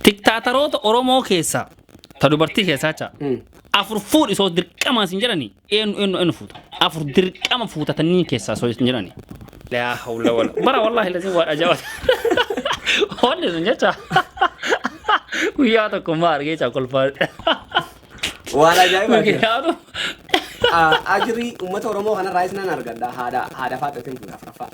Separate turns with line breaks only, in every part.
تكتاتروت أورومو كيسا تدوبرتي كيسا تا أفر فود إسو دركما سنجراني إنو فوت أفر دركما فوت تنين كيسا سو سنجراني لا حول ولا برا والله لازم أجاوب هون سنجتا ويا تكمار كيسا كل فرد
ولا جاي ما أجري أمة أورومو أنا رايسنا نرجع هذا فات تيم فرفا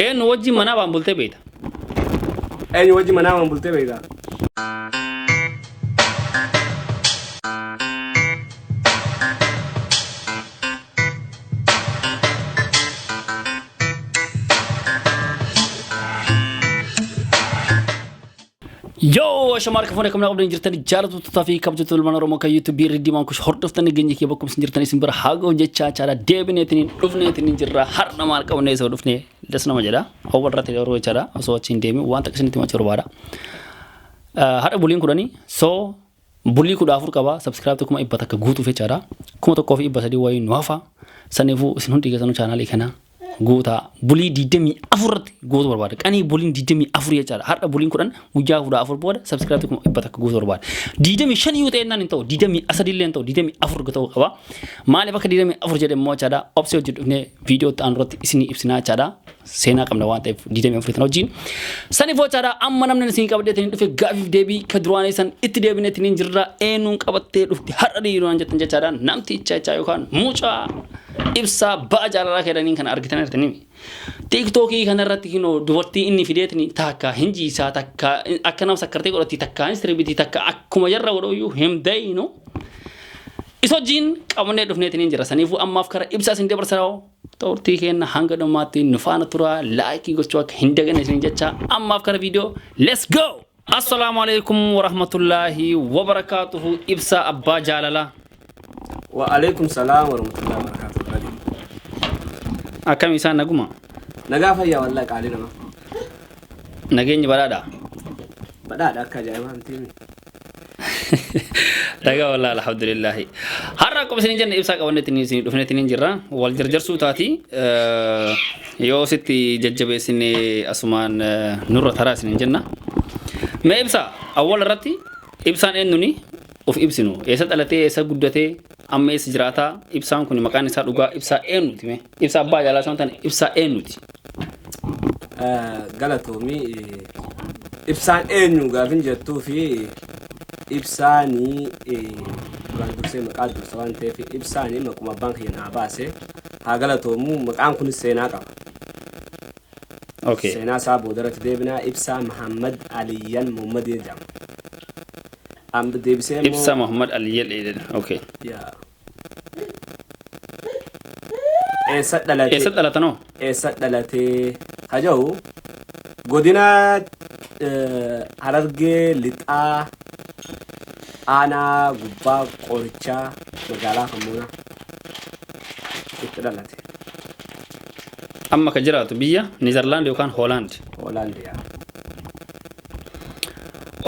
إيه نوجي منا بامبولته بيتا
أي نوجي منا بامبولته بيتا
يو شمارك فونكم نقبل نجرتني جالت وتطفي كبجت المنورة كا يوتيوب ردي مانكوش حرفتني جنجي كي بكم سنجرتني سنبر حاجة جتشا شارع ديبنتني دفنتني جرا حرنا مالك ونيس ودفني دسنا مجرا أول رات اللي روي شارع أسوأ تشين ديمي وانت كسنتي ما تشرب بارا هذا بولين كوراني سو بولي كودا أفور كبا سبسكرايب تكما إبتك غوتو في شارع كم تو كوفي إبتدي واي نوافا سنفو سنون تيجي سنو channel إخنا غوتا بولي ديدمي أفورت غوت برباد كاني بولي ديدمي أفوري شارع هذا بولين كوران وجا كودا أفور بود سبسكرايب تكما إبتك غوت برباد ديدمي شن يوتي إننا نتو ديدمي أسدي لين تو ديدمي أفور غتو كبا ما لبك ديدمي أفور جد مو شارع أبسط جد إنه فيديو تانرت إسني إبسنا شارع سينا كم نوان تف ديدمي أفور تناجين سنفو شارع أم منام نسين كبدة تنين في غافي دبي كدرواني سن إتدبي نتنين جرا إنون كبدة رفتي هر يروان جتن شارع نامتي شاي كان موشا إبسا باجارا كيرانين كان أرجتنا رتني تيك توكي كان رتكينو دوورتي إني فيديتني تاكا هنجي سا تاكا أكنام سكرتي قرتي تاكا إنستربيتي تاكا أكما جرا ورويو هم داينو إسوجين كمنة دفنتني جرا سنيفو أما أفكار إبسا سندي برسراو تورتي كنا هانغ دماتي نفانا ترى لايكي قصوك هندعة نسنجتشا أما أفكار فيديو let's go السلام عليكم ورحمة الله وبركاته إبسا أبا جاللا
وعليكم السلام ورحمة الله وبركاته
أكمل إنسان نجوما
نجافة يا والله قالنا ما
نجيني بدادا
كجاي ما أنتيني
نجا والله الحمد لله هرّاكم سنجن إبسا كونة تنين دفنة تنين جرّا والجرجر سوتاتي يو ستي ججبة سنة أسمان نور ثرى سنجنّا ما إبسا أول رتي إبسان إنني of ibsinu esa dalate esa guddate amma esa jirata ibsan kuni makani sa duga ibsa enuti me ibsa ba yala sontan ibsa enuti
galato mi ibsan enu gafin jettu fi ibsani gandu se makadu sawante fi ibsani makuma bank yana base ha galato mu makan kuni sena ka
okay
sena sabo darat debna ibsa muhammad aliyan muhammad jam am de bisemo
ibsa muhammad aliyel eden okay
ya esa dalate
no
esa dalate hajaw godina hararge lita ana gubba qorcha magala kamuna dalate
amma ka jiratu biya Netherland yo kan Holland
ya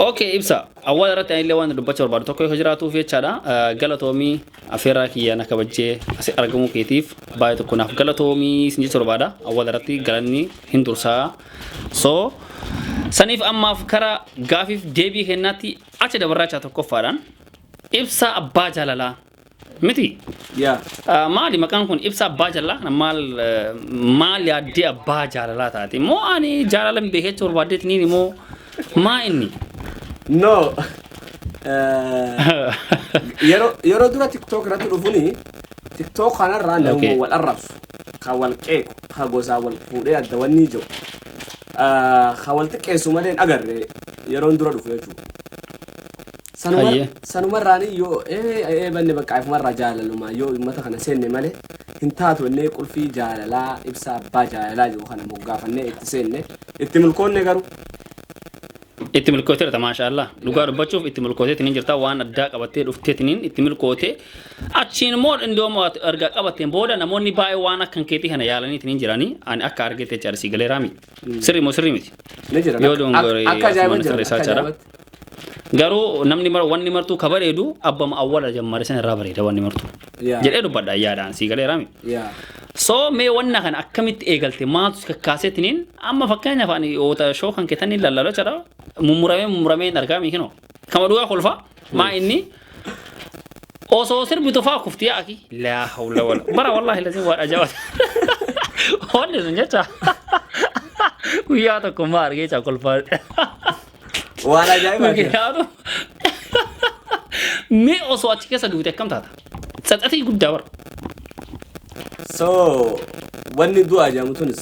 okay ibsa awal rata ile wan do bachor bar to ko hijratu fi chada galatomi afira ki yana kabajje ase argamu ketif bayto kuna galatomi sinji sorbada awal rati galani hindursa so sanif amma fakara gafif debi henati acha da baracha to ko faran ibsa abba jalala miti
ya
mali makan kun ibsa abba jalala mal ya di abba jalala tati mo ani jalala be he sorbade ni mo ma inni
no يرو دورا تيك توك راتو رفوني تيك توك خانا رانا والأرف خوال كيك خاقوزا والفوري الدواني جو خوال تكيسو مالين أقر يرو دورا رفوني سنو مراني يو بني بقى في مرة جالة لما يو متى خانا سيني مالي انتاتو اني يقول في جالة لا إبسا با جالة جو خانا مقافة اني اتسيني اتملكون نقارو
إتمل كوتة تما شاء الله لقار بتشوف إتمل كوتة تنين جرتا وان الداك أبتدي رفته تنين إتمل كوتة أتشين مور إندوم أرجع أبتدي بودا نموني باي وانا كان كتي هنا يالني تنين جراني أنا أكارجة تجار سيجلي رامي سري مو سري متي
نجرا
يودون غوري أكا جايبت garuu namni wanni martuu kabareedu abbama awwala jammare san irraa bareeda wanni martuu jedhee dubbadha yaadaan sii galee raami so mee wanna kan akkamitti eegalte maaltu kakkaasetiniin amma fakkeenyaaf ani oota shoo kan ketanii lallalo jedha mummuramee argaami kinoo kama dhugaa kolfa maa inni osoo sirbitu faa kufti yaaki laa hawla wala bara wallahi lazim waa dhajabat wanni sun jecha guyyaa tokko maa argee caa kolfaa
waan ajaa'iba
mee osoo achi keessa duute akkam taata xaxatii guddaa bara
so wanni du'a jaamutunis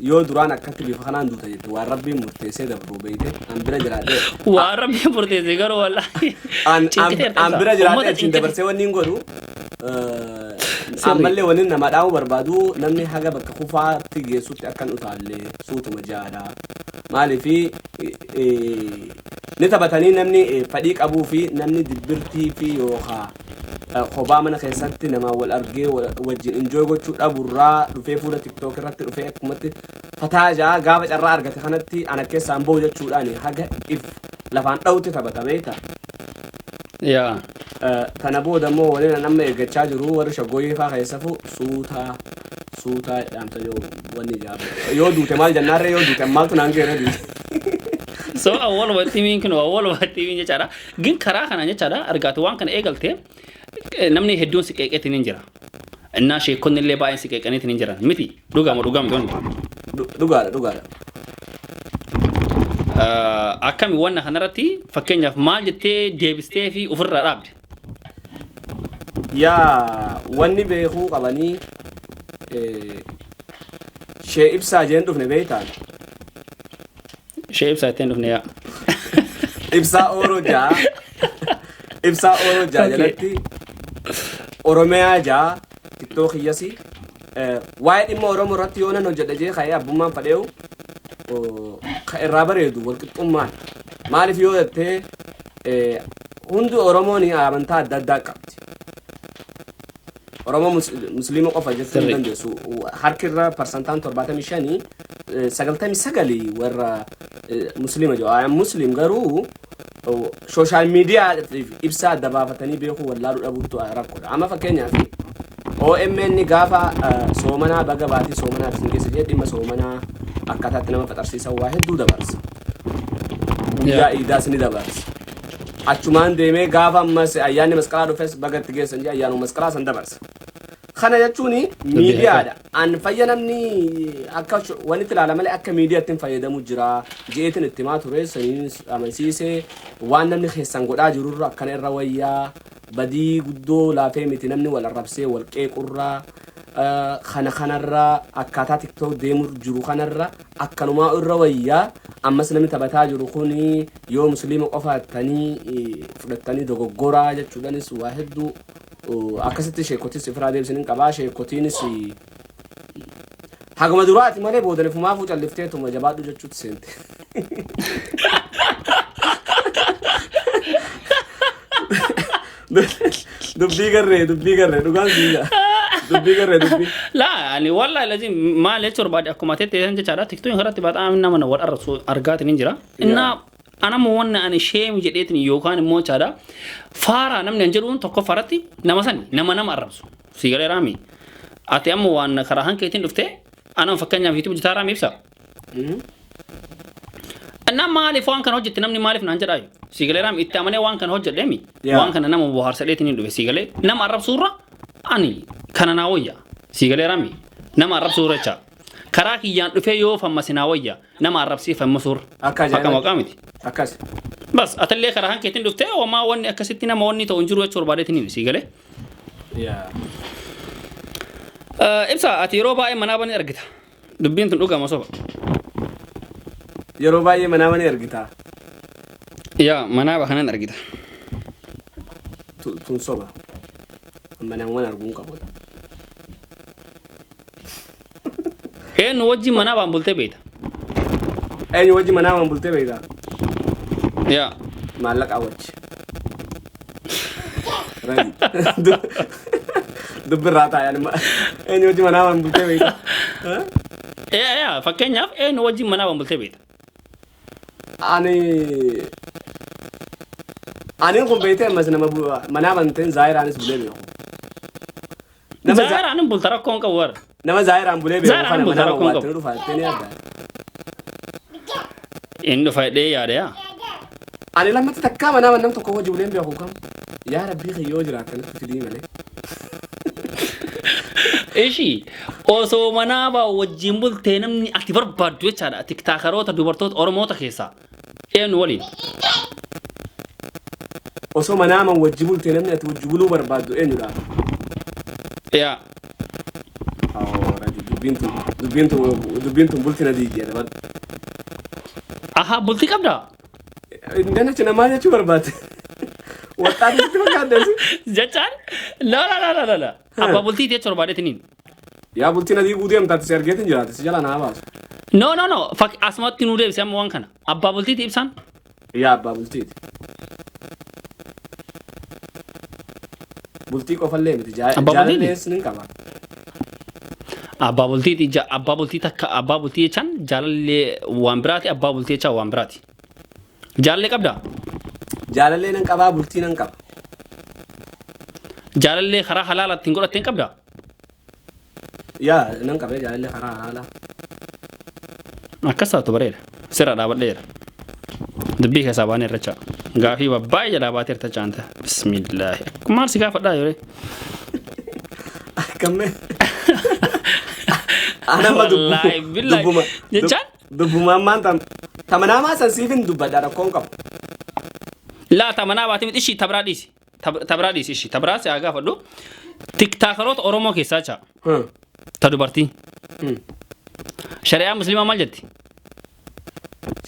yoo duraan akkatti bifa kanaan duuta jette waan rabbiin murteessee dabru beeyte an bira jiraadhe
waan rabbiin murteessee garuu wallahi
an bira jiraadhe ittiin dabarsee wanni hin godhu ammallee wanni nama dhaa'uu barbaadu namni haga bakka kufaatti geessutti akkan utaallee suutuma jaadha maaliifi ni taphatanii namni fadhii qabuu fi namni dibbirtii fi yookaan kophaa mana keessatti nama wal argee wajjin enjoy gochuu dhaburraa dhufee fuula TikTok irratti dhufee akkumatti fataajaa gaafa carraa argate kanatti ana keessaan ba'u jechuudhaan haga if lafaan dhawutti taphatamee ta'a. Kana booda immoo waliin nama eeggachaa jiru warri shaggooyyee fa'aa keessafu suutaa dhaamsa wanni jaabu yoo duute maal jennaarree yoo duute maaltu naan geera duute.
So awwal watti min kino awwal watti min jechaadha gin karaa kana jechaadha argaatu waan kana eegalte namni hedduun si qeeqeetiin hin jira innaa sheekonni illee baay'een si qeeqaniitiin hin jiran miti dhugaama
dhugaadha
akkami wanna kanarratti fakkeenyaaf maal jettee deebistee fi ofirraa dhaabde
yaa wanni beekuu qabanii shee ibsaa jeen dhufne beeytaan
Shape saya tendu nih ya.
Ibsa oro ja jalatti Oromia ja TikTok yasi waa'ee dhimma Oromoo irratti yoo nan hojjedha jee ka'ee abbummaan fadheewu irraa bareedu walqixxummaan maaliif yoo jettee hundi Oromoon amantaa adda addaa qabdi. Oromoo musliima qofa jechuu hin dandeessu harkirra parsantaan 75 99 warra musliima jiru musliim garuu social media ibsa adda baafatanii beekuu wallaaluu dhabuutu rakkoodha amma fakkeenyaaf OMN gaafa soomanaa baga baatii soomanaa isin keessa jedhe dhimma soomanaa akkaataatti nama faxarsiisan waa hedduu dabarsa guyyaa iidaas ni dabarsa achumaan deemee gaafa ammas ayyaanni masqalaa dhufes bagatti geessan jee ayyaanuma masqalaa san dabarsa kana jechuun miidiyaadha an fayyadamni akka wanti ilaala malee akka miidiyaatti fayyadamu jira jeetin itti maa ture saniin amansiisee waan namni keessan godhaa jirurra akkana irra wayyaa badii guddoo laafee miti namni wal arrabsee wal qeequrraa kanarra akkaataa TikTok deemuu jiru kanarra akkanumaa irra wayyaa ammas namni taphataa jiru kuni yoo musliima qofaatanii fudhatanii dogoggoraa jechuudhanis waa hedduu akkasitti sheekotis ifraa deebisaniin qabaa sheekotiinis haguma duraati malee boodanifumaafuu callifteetuma jabaadhu jechuutti seente. dubbii garree dhugaan biyya dubbii garree dubbii
laa ani wallahi lazim maal jechuun barbaade akkuma teessee jechaadha TikTok irratti baaxaa nama na wal arrabsu argaatiin hin jira inna anammo wanna ani sheemi jedheetiin yookaan immoo chaadha faara namni an jedhuun tokko faratti nama arrabsu sigalee raami ati ammoo waan karaa hankeetiin dhufte anam fakkeenyaaf YouTube jitaara miibsa anna maaliif waan kan hojjette namni maaliif naan jedhaayu sigalee raami itti amanee waan kan hojjedheemi waan kana nama bohaarsadheetiin hin dhufe sigalee nama arrabsuurra ani kana naa wayya sigalee raami nama arrabsuurra jecha karaa kiyyaan dhufee yoo fammasinaa wayya nama arrabsii fammasuurra akka maqaa miti
akkas
bas atallee karaa hankeetiin dhufte homaa wanni akkasitti nama wanni ta'u hin jiru jechuu barbaadeetiin sigalee ibsa ati yeroo baay'ee manaa bani argita dubbiin tun dhugama soba
yeroo baay'ee manaa bani argita
yaa manaa bakanan argita
tun soba manaa wan arguun qabu
eenyu wajji manaa baan bultee beeyta
eenyu wajji manaa baan bultee beeyta
yaa
maallaqa wajji dubbirraa taa'an eenyu wajji manaa baan bultee beeyta
fakkeenyaaf eenyu wajji manaa baan bultee beeyta
ani أنا نقول بيتي مثلا ما بنتين زاير عن سبليبي
زاير عن بولترا كون كور
نما زاير عن بوليبي
زاير عن بولترا كون كور
تنو فاتني هذا
إنه فايدة يا ريا
أنا لما تتكلم أنا من نم تكوه جولين بيأخوكم يا ربي خيوج راكن تدي ملي
إيشي أوسو منابا وجيمبل تينم أكتبر بدو يشارع تكتاخرات دوبرتوت أورموتا خيسا إيه ولي
وسو مناما وجبول تنمي أتوجبولو بربادو إيه نلا
يا
دبينتو بولتنا دي جانا بد
أها بولتي كبدا
إننا كنا ما جاتو برباد وطاري تبغى كذا
جاتان لا أبا بولتي تيجي شربادة تنين
يا بولتنا دي ودي أم تاتسير جيتن جرات سجلا ناباس
no فك أسمات تنوري بس أم وان كنا أبا بولتي تيبسان
يا أبا بولتي بولتي كوفلة متجاي جالس نين كمان
أبا بولتي تك أبا بولتي كان جال وامبراتي أبا بولتي كا وامبراتي جال كبدا
جال نين كبا بولتي نين كبا
جال خرا حلال تنقول تين كبدا
يا نين كبا جال خرا حلال
أكسر تبرير سر دابا لير دبي حساباني رجع غافي وباي دابا ترتجانته بسم الله كمان سيغا فدا يوري
كم أنا ما
والله بالله جان
دبوما ما تمنا ما سنسيفين دبا دارا كونكم
لا تمنا باتي إيشي تبراديس إيشي تبراسي أغا فدو تيك تاكروت أورومو كيساچا تدبرتي شريعة مسلمة مال جتي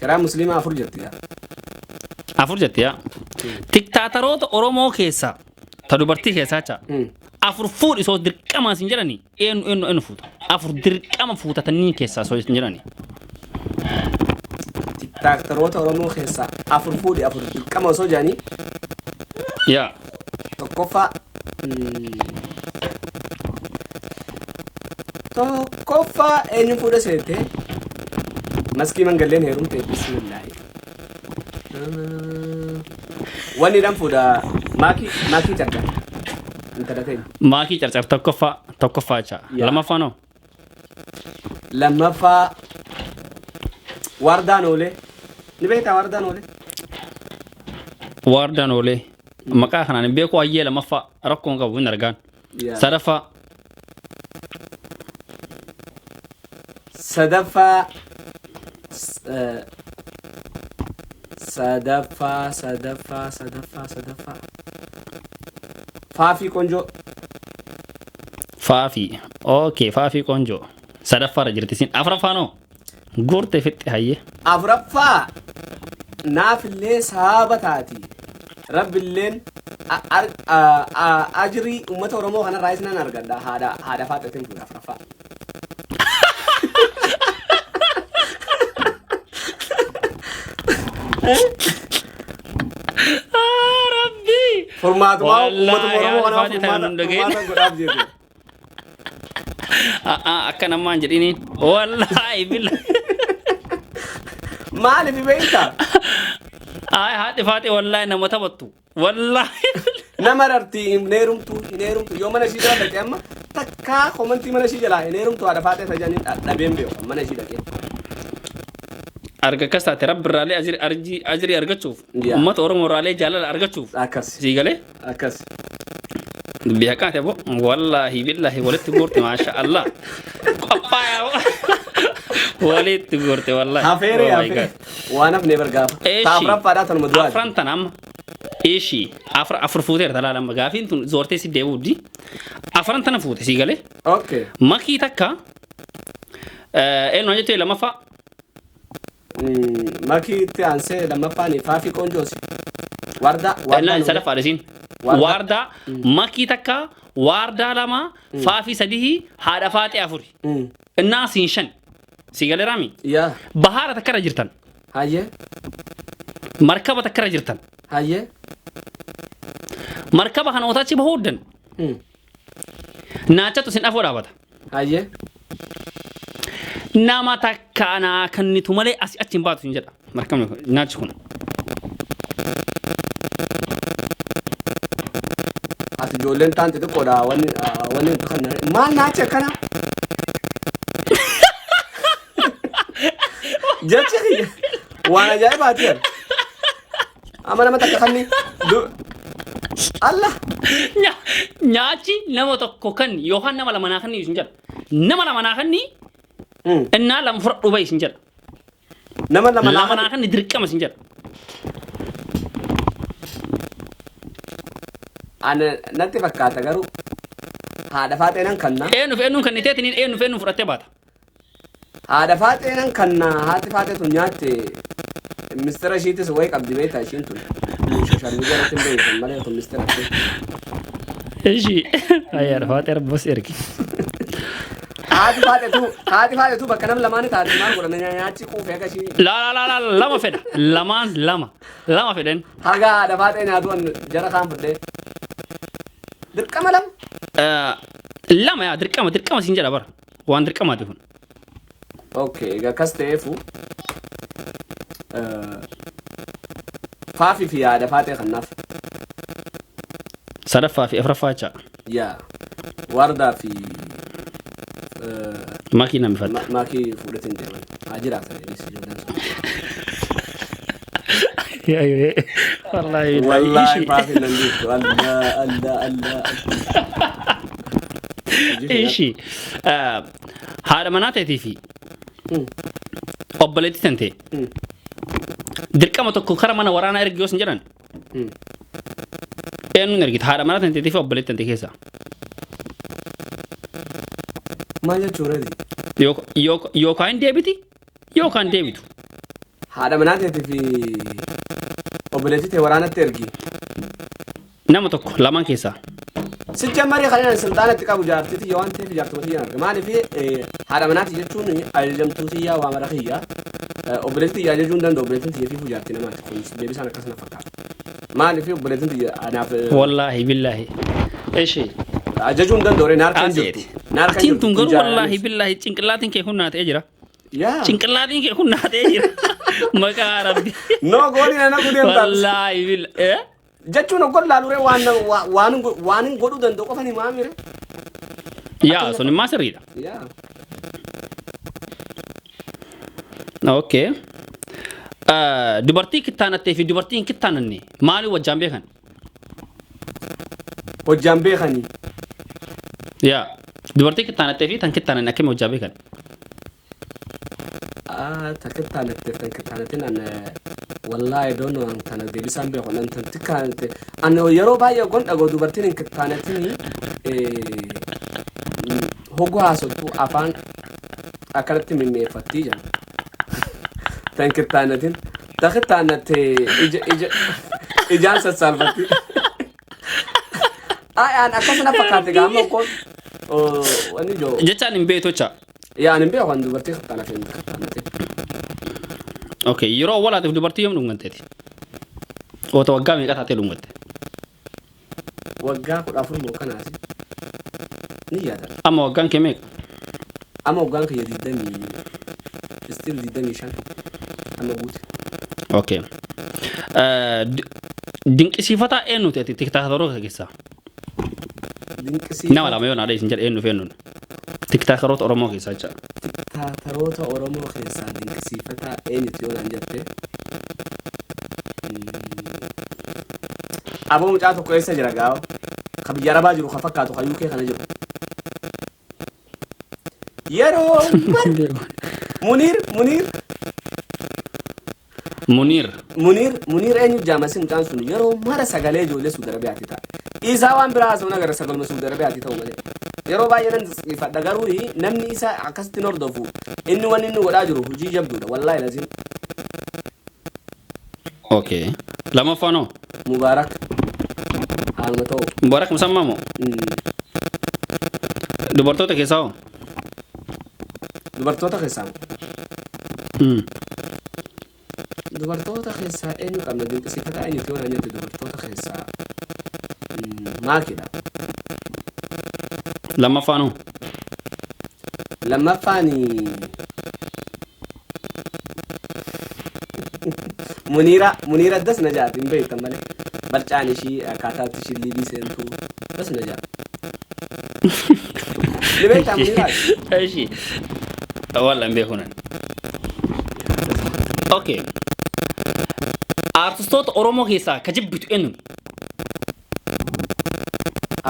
شريعة مسلمة أفور
جتي تيك تاكروت أورومو كيسا تدبرتي كيساچا أفور فود إسو دركما سنجراني إنو فود أفور دركما فوتا تنين كيسا سو سنجراني
تاكتروت أورومو كيسا أفور فود أفور دركما سو جاني
يا
تكوفا إني فود سيتي مسكي من قلين هيرون تي بسم الله واني رام فودا ماكي ترجع
ماكي ترجع تكوفا جا لما فانو
لما فا واردان أولي نبيتا
واردان أولي مكا خنا نبيكو أيه لما فا ركون كابو نرجان صدفة
فافي كونجو
فافي اوكي فافي كونجو صدفة رجرتسين أفرفانو غورت فت هاي
أفرفا ناف اللي صحابتاتي رب اللين أجري أمة ورمو خنا رايسنا نرجع هذا فاتتين في أفرفا
ربي
فرمات ما
والله أكنا ما نجريني والله بالله
ما اللي بيتا
هذا فاتي والله نما تبتو والله
نمرتي نيرم تو يوم أنا شيء جلا بتأمل تكا كومنتي من شيء جلا نيرم تو هذا فاتي سجاني نبيم بيو من شيء ده
أرجع كسر ترى برالي أجري أرجع تشوف ما تورم ورالي جالل أرجع تشوف
أكس
سيجالي
أكس
بيحكي أبو والله بالله ولد تقولت ما شاء الله أبايا ولد تقولت والله
هافيري وانا بنيبر قاف تابرا فارات المدواج
أفران تنام إيشي أفر فوتير تلا لما قافين تون زورتي سي ديودي أفران تنا فوتي سيجالي
أوكي
ما كي تكا إنه نجتي لما فا
ماكي تانسي لما فاني فافي كونجوسي واردا
لا انسان فارسين واردا ماكي تكا واردا لما فافي سديه هذا فاتي أفوري الناس ينشن سيقال رامي
يا
بحارة تكرر جرتن
هاي
مركبة تكرر جرتن
هاي
مركبة هنوتاتي بهودن ناچا تسين أفور آبادا
هاي
nama takka ana kannitu malee asii achi hin baatu hin jedha markabni kun naachi kun
ijoolleen taante xiqqoodha wanni kan maal naacha kana jechi kiyya waan ajaa'ibaati yaa amma nama takka kanni Allah
nyaachi nama tokko kan yookaan nama lama naa kanni isin jedha nama lama naa kanni innaa lama fudhadhu ba'i isin jedha
nama lama
naa kanni dirqama isin jedha
ana natti fakkaata garuu haadha faaxeenan kanna
eenyuuf kanniteetiniin eenyuuf fudhattee baata
haadha faaxeenan kanna haati faaxee tun nyaatte mistira ishiitis wayi qabdi beektaa ishiin tun social media irratti hin beekan malee tun mistira
ishi ayyaara faaxee rabbas ergi
haati faaxeetu bakka nam lamaanii taate maal godhan nyaachi quufee akka ishii
lama fedha lama fedhan
haga haadha faaxee nyaatuun jara kaan fudhee dirqama
lama yaa dirqama siin jedha bara waan dirqamaati kun
okay egaa akkas ta'eefu faafii fi haadha faaxee kannaaf
sadaffaa fi afuraffaa jecha
yaa wardaa fi
maakii namni fadha
maakii fuudhatiin deeman haa jiraatan jedhis ijoolleen sun wallahi faafii nan jirtu Allah
ishi haadha manaa ta'eetii fi obboleetti tante dirqama tokko kara mana waraanaa ergi yoo sin jedhan eenyuun ergita haadha manaa tanteetii fi obboleetti tante keessa
maal jechuudha
yookaan deebiti yookaan deebitu
haadha manaa ta'eetii fi obboleetti ta'e waraanatti ergi
nama tokko lamaan keessaa
sijjammarii kanaan sultaanatti qabu jaartiti yoo waan ta'eef jaartumatti arga maaliif haadha manaati jechuun ajajamtuutii yaa waa mara kiyyaa obboleetti yaa jechuun danda'u obboleettiin tiyya fi jaarti namaati kun deebisaan akkasuma fakkaata maaliif obboleettiin tiyya anaaf
wallaahi billaahi eeshi
ajajuun danda'u ree naarkan jirtu
atiin tun garuu wallaahi billaahi cinqillaatiin kee kun naatee jira cinqillaatiin kee kun naatee jira maqaa rabbi
noo gooni nana gudeemtaa
wallaahi billaahi
jechuun oggoon laaluree waan hin godhuu danda'u qofan himaa mire
yaa sun immaa sirriidha okay dubartii kittaanattee fi dubartii hin kittaananne maaliif wajjaan beekan
hojjaan beekanii
yaa dubartii kittaanattee fi tan kittaananne akkami wajjaa beekan
ta kittaanattee tan kittaanattiin an wallahi don't know tana deebisaan beekon an tan tikkaanatte an yeroo baay'ee gon dhagoo dubartiin hin kittaanattiin hoguu haasottu afaan akkanatti mimmeeffattii jira tan kittaanatin ta kittaanatte ijaan sassaalfatti an akkasana fakkaate gaama kon wanni joo
jechaan hin beetocha
yaa hin beekon dubartii kittaanatin kittaanatin
okay yeroo walaatiif dubartii yoom dhunganteeti oota waggaa meeqa taatee dhungatte
waggaa 14 moo kanaasi ni yaada
amma waggaan kee meeqa
amma waggaan kee 20 still 25 amma guuti
okay dinqisiifataa eenyu ta'e tiktaakaroota keessaa nama lama yoo naadha isin jedha eenyu feennuun tiktaakaroota oromoo keessaa jecha
tiktaakaroota oromoo keessaa dinqisiifataa eenyutu yoo naan jette aboo mucaa tokko eessa jira gaawa ka biyya arabaa jiru ka fakkaatu ka UK kana jiru yeroo Muniir eenyu jaamasi mucaan sun yeroo mara sagalee ijoollee Suudi Arabiyaati ta'a. Isaa waan biraa haasa'uun agarra sagaluma Suudi Arabiyaati ta'u malee. Yeroo baay'ee nan ifadha garuu namni isaa akkasitti hordofu inni waan inni godhaa jiru hojii jabduudha wallaahi lazim.
Okay. Lamaffaanoo?
Mubaarak. Haaluma ta'u.
Mubaarak musammaa moo? Dubartoota keessaa hoo?
Dubartoota keessaa. Dubartoota keessaa eenyu qabna dinqisiifataa eenyuti yoo naan jette dubartoota keessaa maakidha.
Lamaffaanoo?
Lammaffaani Muniira das na jaati hin beektan malee barcaan ishii akkaataa ishii liibii seentu بس نجار لبيت عميرات
ايشي والله بيكونن اوكي ارتستوت اورومو كيسا كجبت انو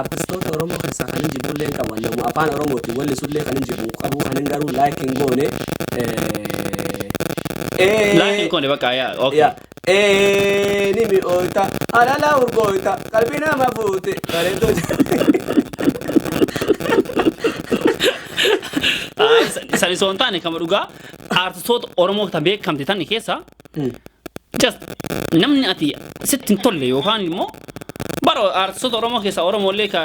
artistoota Oromoo keessaa kan injibullee qaban namu afaan Oromooti walli sullee kan injibu qabu kan garuu laakiin goone
laakiin goone bakka yaa okay
ni mi oita alala urgoita qalbii nama fuute bareedo
sani soontaane kama dhugaa artistoota Oromoo tan beekamte tan keessa just namni ati sittin tolle yookaan immoo baro artistoota Oromoo keessa Oromoolee ka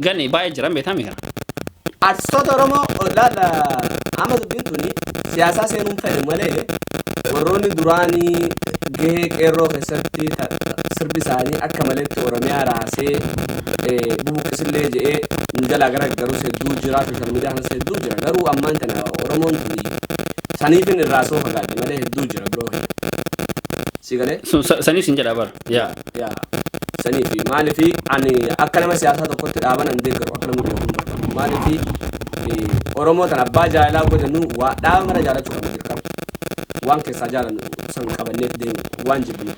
ganne baay'ee jiran beekame kana.
Artistoota Oromoo laala amma dubbiin tuni siyaasaa seenuun fedhe malee warroonni duraanii gahee qeerroo keessatti sirbi isaanii akka maleetti Oromiyaa raasee bubuqqisillee jedhee nu jalaa gara garuu hedduu jira sooshaal miidiyaa kanas hedduu jira garuu ammaan tana Oromoon tuni saniifin irraa soo fagaate malee hedduu jira biroo sigalee.
Saniif sin jedha bara yaa.
Saniifi maaliifi ani akka nama siyaasaa tokkotti dhaaban an deeggaru akka nama beekumsa maaliifi Oromoo tan abbaa jaalala godhanu waa dhaaba mara jaalachuu qabu dirqama waan keessaa jaalannu san qabanneef deemu waan jibbinu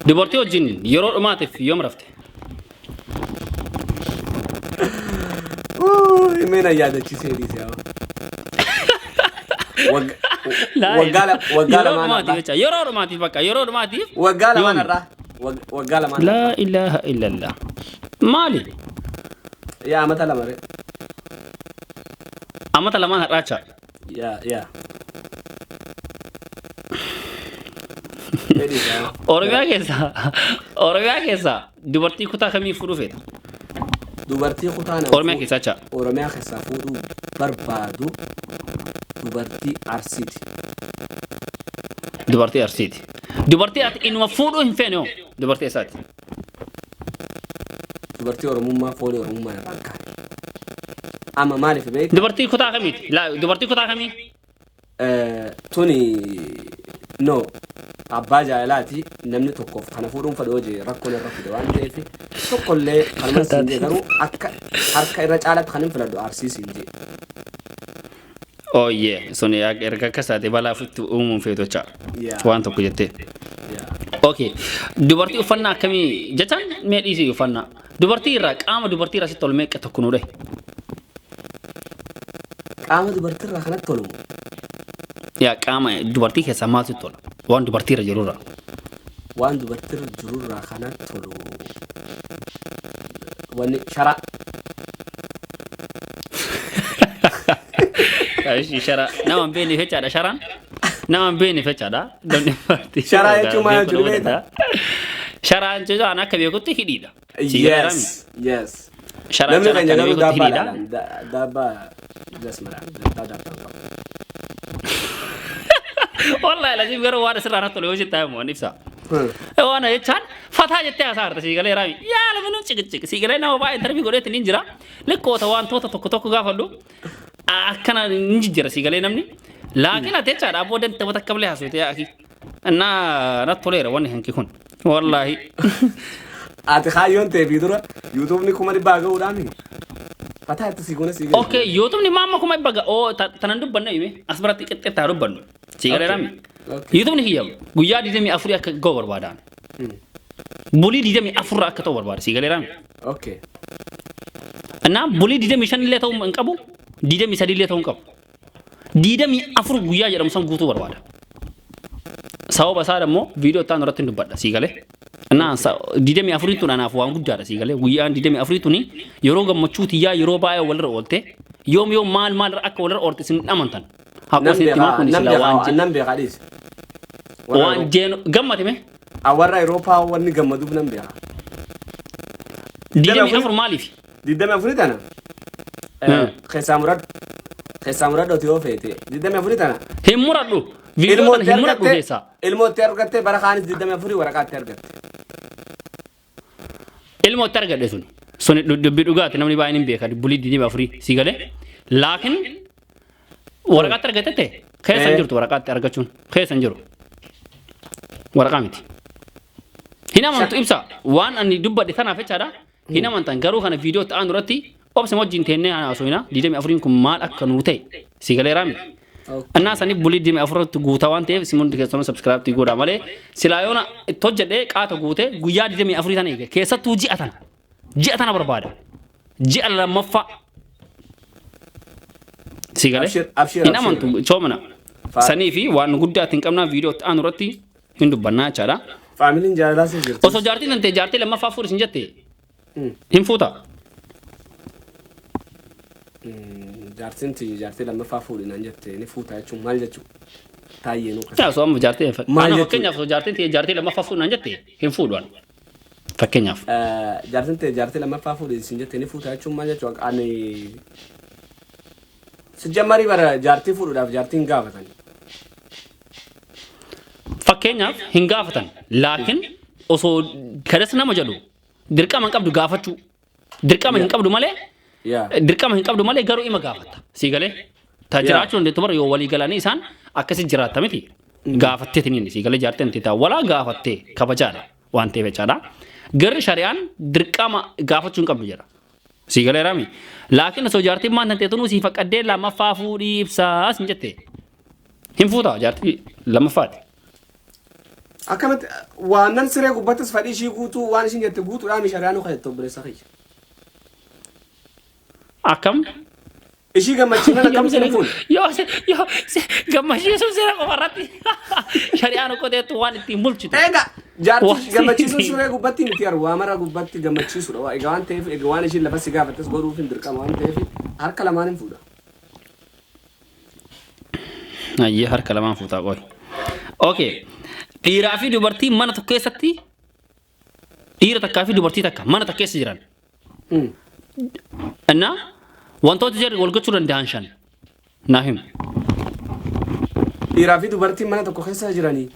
dubartii wajjin yeroo dhumaatiif yoom rafte?
Himena yaadachiisee dhiise yaa
waggaa lamaatiif yeroo dhumaatiif bakka yeroo dhumaatiif
waggaa lamaanarraa waggaa lamaan
la ilaha illallah maali
yaa amata lama re
amata lamaan har'aacha
yaa
Oromiyaa keessa dubartii kutaa kamii fuudhuu feeta?
Dubartii kutaa
Oromiyaa keessa acha
Oromiyaa keessa fuudhuu barbaadu dubartii Arsiiti.
Dubartii Arsiiti. Dubartii ati inuma fuudhuu hin feene hoo dubartii eessaati?
Dubartii Oromummaa foolii Oromummaa irraa kaa'e. Amma maaliif beektaa?
Dubartii kutaa kamiiti? Dubartii kutaa kamii?
Tuni no abbaa jaalalaati namni tokkoof kana fuudhuun fedhoo jee rakkoon irra fide waan ta'eef tokkollee kalma siin jee garuu akka harka irra caalatti kan hin filadhu Arsii siin jee.
Oh yeah, suni erga kasaate balaa futti uumuun feetocha waan tokko jettee. Okay, dubartii uffannaa akkamii jechaan mee dhiisii uffannaa dubartii irraa qaama dubartii irraa sitti ol meeqa tokko nuudhe?
Qaama dubartii irraa kanatti tolu.
Yaa qaama dubartii keessaa maal sitti tola? Waan dubartii irra jiru irraa.
Waan dubartii irra jiru irraa kanatti tolu. Wanni shara.
Kaishi shara. Nama mbeni fechaadha sharaan? Nama mbeni fechaadha?
Shara jechuun maal jechuudha beektaa?
Sharaan jechuun akka beekutti hidhiidha.
Yes.
Sharaan jechuun akka beekutti hidhiidha.
Dabbaa jasmaraan dabbaa.
Wallahi lazim garuu waan asirraa irratti tole hojii taa'e mo'an ibsa. Waan jechaan fataa jettee hasaarta siigalee raami. Yaa lafa ciqici siigalee nama baay'ee darbii godheetti ni jira. Likkoota wantoota tokko gaafadhu akkana ni jira siigalee namni. Laakiin ati jechaadha abboo dante wata kablee haasofte yaa akhi. Na toleera wanni hanki kun. Wallahi.
Ati kaayyoon ta'e bidura YouTube ni kuma dhibbaa ga'uudhaan fataa itti siiguna siigalee.
Okay, YouTube ni maama kuma dhibbaa ga'oo tanan dubbanna hime as biratti qixxeettaa dubbannu. Siigalee raami. YouTube ni kiyyamu guyyaa 24 akka ga'u barbaadaan. Bulii 24 akka ta'u barbaada siigalee raami.
Okay.
Ana bulii 25 illee ta'uu hin qabu 23 illee ta'uu hin qabu. 24 guyyaa jedhamu san guutuu barbaada. Sababa isaa immoo viidiyoo ta'an irratti dubbadha siigalee. Ana 24 tun anaaf waan guddaadha siigalee guyyaan 24 tuni yeroo gammachuuti yaa yeroo baay'ee walirra oolte yoom maal akka walirra oolte sin amantan.
Hakkositti maa kun sila waan beekadhiis.
Waan jeen gammatime.
Awarra Eurooppaa wanni gammaduuf nan beeka.
24 maaliif?
24 tana. Keessaa muradhu yoo feete 24 tana.
Hin muradhu. Viidiyoo kana hin muradhu keessa.
Ilmootti argatte bara kaanis 24 waraqaatti argatte.
Ilmootti argadhe sun dubbii dhugaati namni baay'een hin beeka bulii 24 siigalee. Laakiin waraqaatti argatte keessa hin jirtu waraqaatti argachuun keessa hin jiru. Waraqaa miti. Hin amantu ibsa waan ani dubbadhe tanaaf jechaadha. هنا من تنقروا كان فيديو تان رتي أبس موجين تهني أنا أسوينا دي دم أفرين كم مال أكنوتي سيقال رامي الناس أني بولي دم أفرت تقوتا وانتي سيمون تكسرون سبسكرايب تقول عمله سلايونا توجد إيه كات تقوته قياد دم أفرين ثاني كيسة توجي أتنا بربادة جي على مفا سيقال هنا من تو شو منا سني في وان قد أتنكمنا فيديو تان رتي هندو بنا چارا
فاميلين جارلا سيجرت
وسو جارتي ننتي جارتي لما فافور سنجتي هم فوتا
جارتي لما فافور نانجت نفوتا يچو مال يچو تاينو
يا سو ام جارتي انا فكنيا سو جارتي تي جارتي لما فافور نانجتي هم فودوان فكنيا
جارتي لما فافور سنجتي نفوتا يچو مال يچو اني سجماري برا جارتي فودو جارتي غافتن
فكنيا هنغافتن لكن osoo kadasna majalu dirqama hin qabdu gaafachuu dirqama hin qabdu malee dirqama hin qabdu malee garuu ima gaafata sigale tajiraachuun de tumar yoo walii galanii isaan akkasi jiraata miti gaafattee tiniin sigale jaarteen tita wala gaafattee kabajaadha waan ta'eef jechaadha garri shari'aan dirqama gaafachuu hin qabdu jedha sigale raami laakiin osoo jaartiin maan tantee tunuu si faqaddee lammaffaa fuudhii ibsaa sin jette hin fuuta jaartii lammaffaati
أكمل وانن سريع قبضت فدي شيء قوتو وان شيء جت قوتو رامي شريانو خيط تبري سخي
أكم
إيشي جمعتنا كم سنفون
يا جمعتي سو سريع قبرتي شريانو كده توان تيمولتي
إيه جارتي جمعتي سو سريع قبضتي نتيار وامرا قبضتي جمعتي سو روا إجوان تيف إجوان إيشي لبس سجافة تس قرو فين دركا مان تيف هر كلامانين فودا
أيه هر كلامان فودا قوي أوكي dhiiraa fi dubartii mana tokko keessatti dhiira takkaa fi dubartii takka mana takka keessa jiran. Innaa wantoota jedhu wal gochuu danda'an shan naa himu.
Dhiiraa fi dubartii mana tokko keessa jiranii.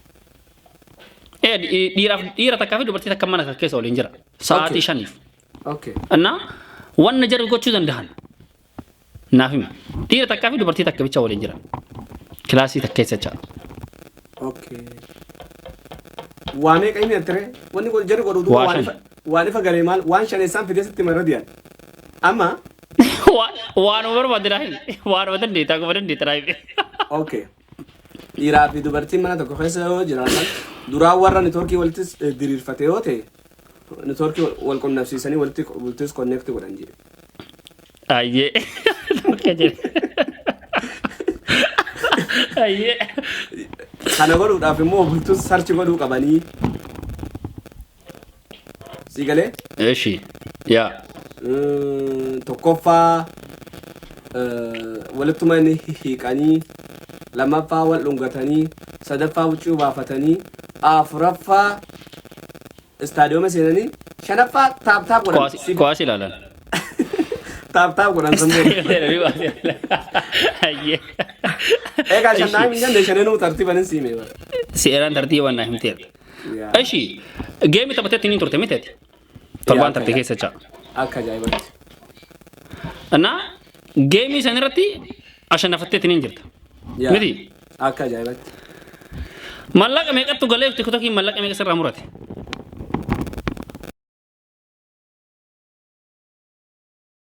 Dhiira takkaa fi dubartii takka mana keessa waliin jira. Sa'aatii shaniif. Innaa wanna jedhu gochuu danda'an naa himu. Dhiira takkaa fi dubartii takka bicha waliin jira. Kilaasii takka keessa jira. واني كاين ترى واني جري قدو واني فغالي مال وان شان انسان في دست مرضيان اما وان اور بدراي وان بدن ديتا کو بدن ديتراي
اوكي يرا في دوبرتي منا تو خيسو جران دورا ورا نتوركي ولتس ديرير فتيوتي نتوركي ولكم نفسي سني ولتس كونكت ورانجي
ايه ايه
kana godhu dhaaf immoo bultus sarchi godhu qabanii sigale
eeshi ya
tokkoffaa walittuma inni hiiqanii lammaffaa wal dhungatanii sadaffaa huccuu baafatanii afuraffaa istaadiyooma seenanii shanaffaa taaptaap godhan
kuwaas ilaalan
taaptaap godhan
ayyee
egaa shannaa minjan deeshaneenuu tartiibanin siimee bara
seeraan tartiiban naa himteer eeshi geemi taphateetti niin turte miteeti torbaan tarte keessa jaa
akka ajaa'ibatti
እና ጌሚ ሰንረቲ አሸነፈቴት ነኝ jirta miti
akka ajaa'ibatti
mallaqa meeqattu galee ቲክቶክ mallaqa meeqa sirraa murate